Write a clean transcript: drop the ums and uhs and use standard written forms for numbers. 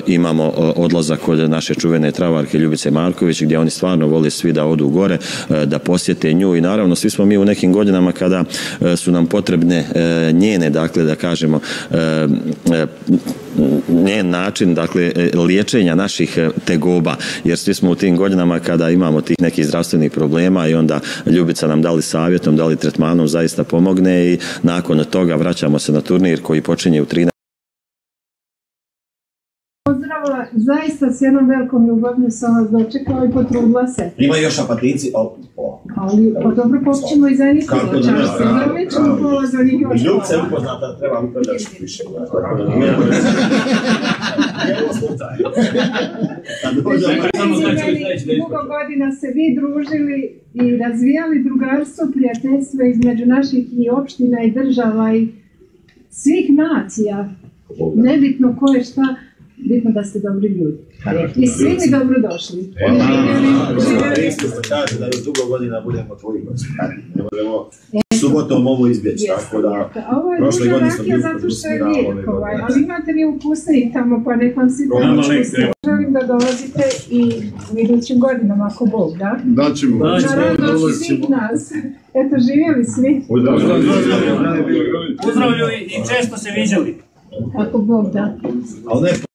imamo odlazak kod naše čuvene travarke Ljubice Marković, gdje oni stvarno vole svi da odu gore, da posjete nju i naravno svi smo mi u nekim godinama kada su nam potrebne njene, dakle da kažemo, njen način, dakle, liječenja naših tegoba, jer svi smo u tim godinama kada imamo tih nekih zdravstvenih problema i onda Ljubica nam dali savjetom, dali tretmanom, zaista pomogne i nakon toga vraćamo se na turnir koji počinje u 13. Pozdravila, zaista s jednom velikom ljubavnju sam vas dočekala i potrudila se. Ima još apatici, ali pa dobro, počnemo i za njih čašće, da ćemo pola za njih još. Ljubce je upoznata, treba mi to još više. Dugo godina se vi družili i razvijali drugarstvo, prijateljstvo između naših i opština i država i svih nacija. Nebitno ko je šta, bitno da ste dobri ljudi. I svi mi dobro došli. Isto se kaže da još dugo godina budemo tvoji gosti. Ne možemo subotom ovo izbjeći, tako da prošle godine smo bili zato što je lijek, ali imate vi ukusniji tamo, pa nek vam si tamo ukusniji. Želim da dolazite i u idućim godinama, ako Bog, da? Daćemo. Na radost svih nas. Eto, živjeli svi. Pozdravljaju i često se viđali. Ako Bog da. Ali ne